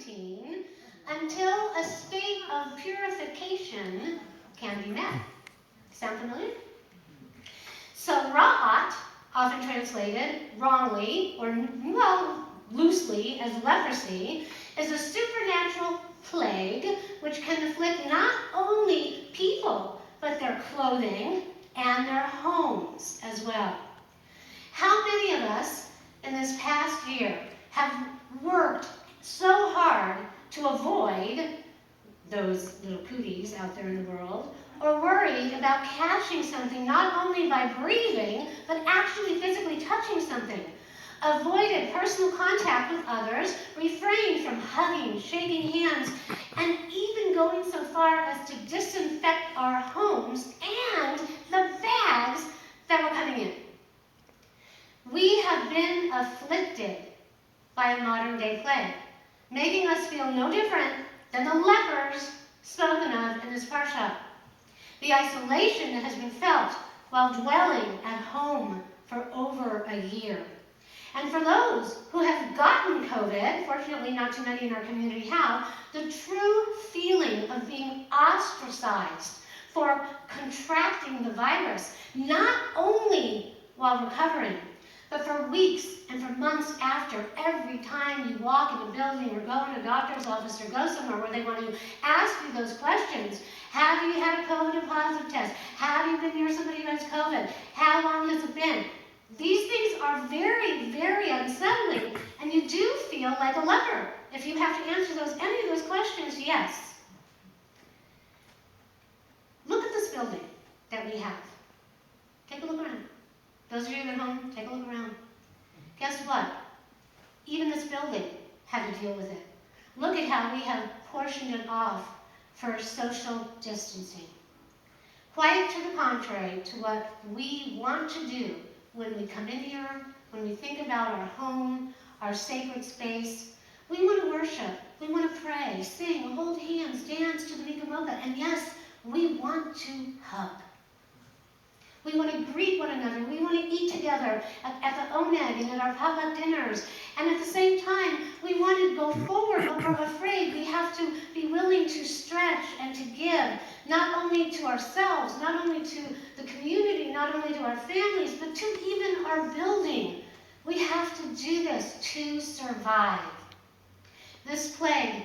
quarantine until a state of purification can be met. Sound familiar? So ra'at, often translated wrongly or, well, loosely as leprosy, is a supernatural plague which can afflict not only people, but their clothing and their homes as well. How many of us in this past year have worked so hard to avoid those little cooties out there in the world, or worried about catching something not only by breathing, but actually physically touching something? Avoided personal contact with others, refrained from hugging, shaking hands, and even going so far as to disinfect our homes and the bags that were coming in. We have been afflicted by a modern-day plague, making us feel no different than the lepers spoken of in this parsha. The isolation that has been felt while dwelling at home for over a year. And for those who have gotten COVID, fortunately not too many in our community have, the true feeling of being ostracized for contracting the virus, not only while recovering, but for weeks and for months after, every time you walk in a building or go in a doctor's office or go somewhere where they want to ask you those questions. Have you had a COVID positive test? Have you been near somebody who has COVID? How long has it been? These things are very, very unsettling, and you do feel like a leper if you have to answer any of those questions, yes. Look at this building that we have. Take a look around. Those of you at home, take a look around. Guess what? Even this building had to deal with it. Look at how we have portioned it off for social distancing. Quite to the contrary to what we want to do when we come in here, when we think about our home, our sacred space. We want to worship, we want to pray, sing, hold hands, dance to the Mikamoka, and yes, we want to hug. We want to greet one another. We want to eat together at the oneg and at our potluck dinners. And at the same time, we want to go forward, but we're afraid. We have to be willing to stretch and to give, not only to ourselves, not only to the community, not only to our families, but to even our building. We have to do this to survive. This plague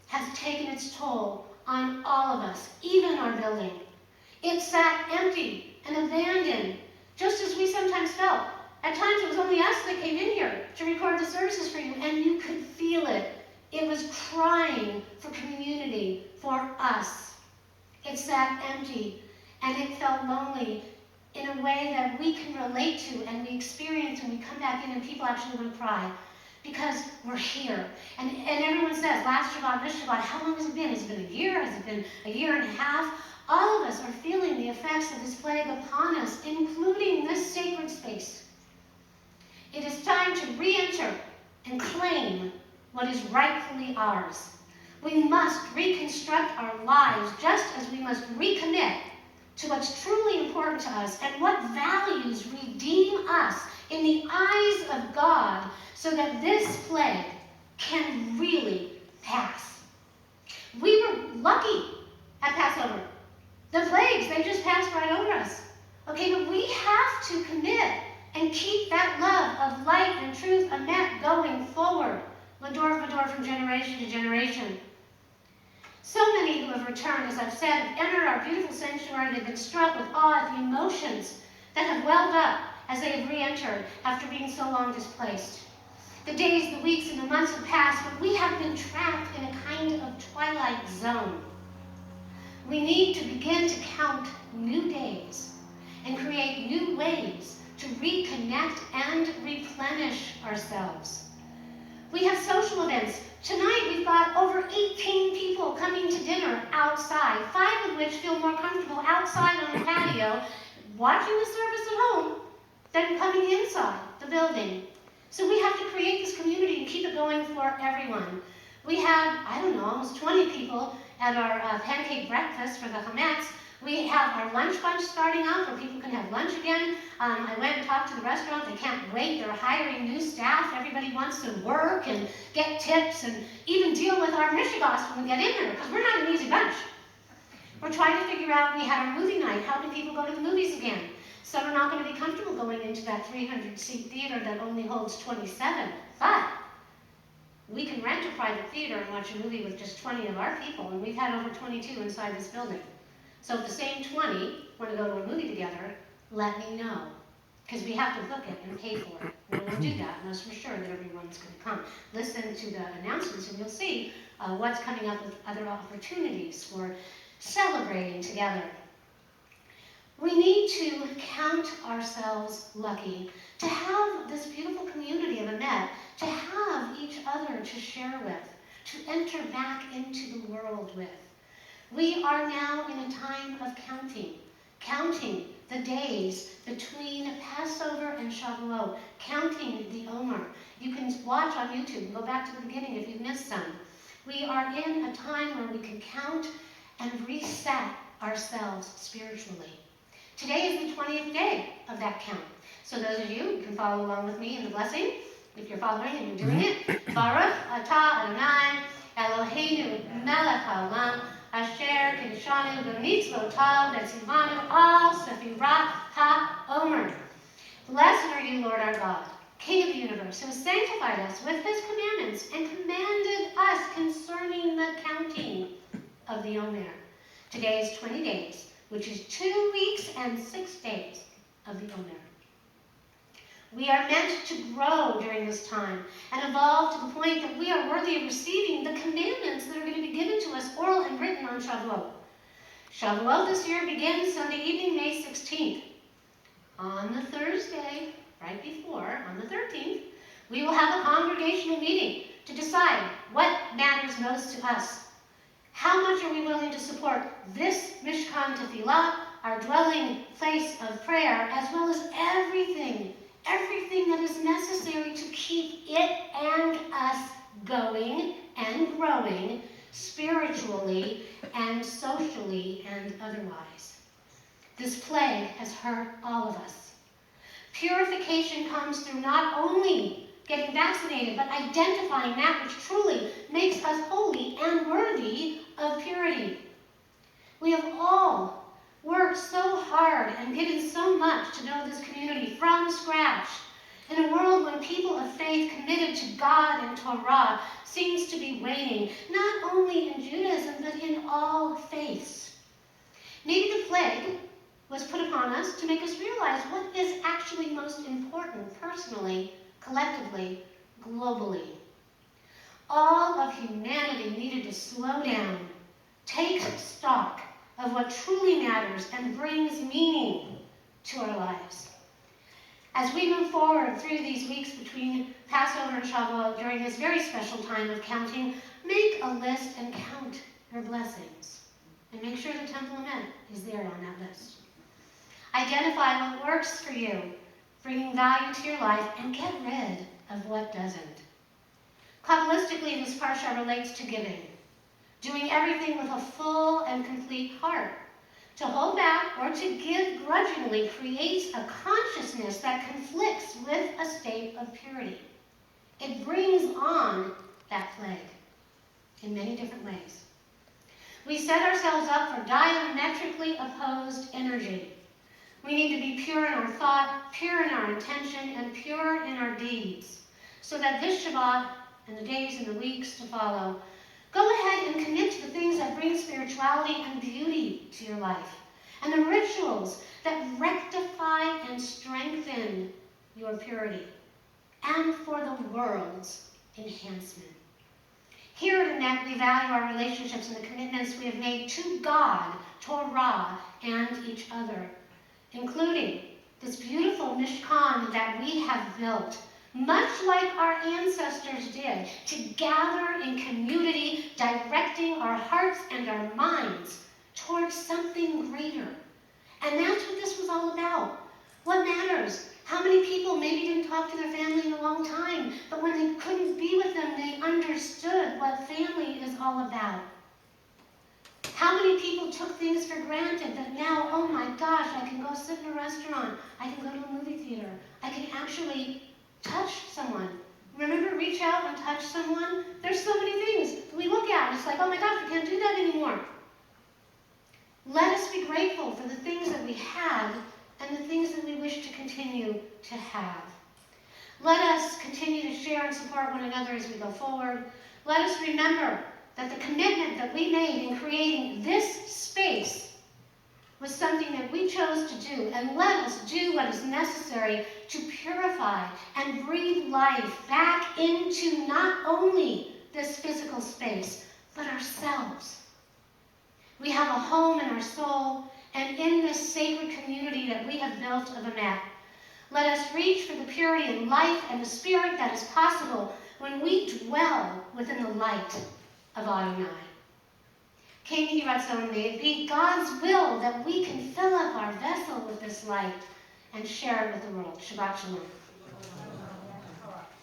has taken its toll on all of us, even our building. It sat empty and abandoned, just as we sometimes felt. At times it was only us that came in here to record the services for you, and you could feel it. It was crying for community, for us. It sat empty, and it felt lonely in a way that we can relate to and we experience when we come back in and people actually want to cry. Because we're here. And everyone says, last Shabbat, this Shabbat, how long has it been? Has it been a year? Has it been a year and a half? All of us are feeling the effects of this plague upon us, including this sacred space. It is time to re-enter and claim what is rightfully ours. We must reconstruct our lives just as we must recommit to what's truly important to us and what values redeem us in the eyes of God so that this plague can really pass. We were lucky at Passover. The plagues, they just passed right over us. Okay, but we have to commit and keep that love of light and truth, Emet, going forward. Lador Vador, from generation to generation. So many who have returned, as I've said, have entered our beautiful sanctuary. They've been struck with awe at the emotions that have welled up as they have re-entered after being so long displaced. The days, the weeks, and the months have passed, but we have been trapped in a kind of twilight zone. We need to begin to count new days and create new ways to reconnect and replenish ourselves. We have social events. Tonight we've got over 18 people coming to dinner outside, 5 of which feel more comfortable outside on the patio, watching the service at home, than coming inside the building. So we have to create this community and keep it going for everyone. We had, almost 20 people at our pancake breakfast for the Hametz. We have our lunch bunch starting up where people can have lunch again. I went and talked to the restaurant. They can't wait. They're hiring new staff. Everybody wants to work and get tips and even deal with our Michigas when we get in there, because we're not an easy bunch. We're trying to figure out, we had our movie night. How do people go to the movies again? Some are not going to be comfortable going into that 300-seat theater that only holds 27. But we can rent a private theater and watch a movie with just 20 of our people, and we've had over 22 inside this building. So if the same 20 want to go to a movie together, let me know, because we have to book it and pay for it. We won't do that unless we're sure that everyone's going to come. Listen to the announcements and you'll see what's coming up with other opportunities for celebrating together. We need to count ourselves lucky to have this beautiful community of Emet, to have each other to share with, to enter back into the world with. We are now in a time of counting the days between Passover and Shavuot, counting the Omer. You can watch on YouTube and go back to the beginning if you've missed some. We are in a time where we can count and reset ourselves spiritually. Today is the 20th day of that count. So those of you can follow along with me in the blessing, if you're following and you're doing it. Baruch atah Adonai Eloheinu melech haolam asher kiddushanu b'mitzvotav v'tzivanu al sefirat ha'omer. Blessed are you, Lord our God, King of the universe, who has sanctified us with his commandments and commanded us concerning the counting of the Omer. Today is 20 days, which is 2 weeks and 6 days of the Omer. We are meant to grow during this time and evolve to the point that we are worthy of receiving the commandments that are going to be given to us, oral and written, on Shavuot. Shavuot this year begins Sunday evening, May 16th. On the Thursday, right before, on the 13th, we will have a congregational meeting to decide what matters most to us. How much are we willing to support this Mishkan Tefillah, our dwelling place of prayer, as well as everything that is necessary to keep it and us going and growing spiritually and socially and otherwise. This plague has hurt all of us. Purification comes through not only getting vaccinated, but identifying that which truly makes us holy and worthy of purity. We have all worked so hard and given so much to know this community from scratch, in a world when people of faith committed to God and Torah seems to be waning, not only in Judaism, but in all faiths. Maybe the plague was put upon us to make us realize what is actually most important personally, collectively, globally. All of humanity needed to slow down, take stock of what truly matters and brings meaning to our lives. As we move forward through these weeks between Passover and Shavuot during this very special time of counting, make a list and count your blessings. And make sure the Temple Emet is there on that list. Identify what works for you, bringing value to your life, and get rid of what doesn't. Kabbalistically, this parsha relates to giving, doing everything with a full and complete heart. To hold back or to give grudgingly creates a consciousness that conflicts with a state of purity. It brings on that plague in many different ways. We set ourselves up for diametrically opposed energy. We need to be pure in our thought, pure in our intention, and pure in our deeds, so that this Shabbat and the days and the weeks to follow, go ahead and commit to the things that bring spirituality and beauty to your life, and the rituals that rectify and strengthen your purity, and for the world's enhancement. Here at Emet, we value our relationships and the commitments we have made to God, Torah, and each other, including this beautiful Mishkan that we have built, much like our ancestors did, to gather in community, directing our hearts and our minds towards something greater. And that's what this was all about. What matters? How many people maybe didn't talk to their family in a long time, but when they couldn't be with them, they understood what family is all about. How many people took things for granted that now, oh my gosh, I can go sit in a restaurant, I can go to a movie theater, I can actually touch someone. Remember, reach out and touch someone? There's so many things we look at, and it's like, oh my gosh, we can't do that anymore. Let us be grateful for the things that we have and the things that we wish to continue to have. Let us continue to share and support one another as we go forward. Let us remember that the commitment that we made in creating this space was something that we chose to do, and let us do what is necessary to purify and breathe life back into not only this physical space, but ourselves. We have a home in our soul, and in this sacred community that we have built of Emet, let us reach for the purity and life and the spirit that is possible when we dwell within the light of Adonai. May it be God's will that we can fill up our vessel with this light and share it with the world. Shabbat Shalom.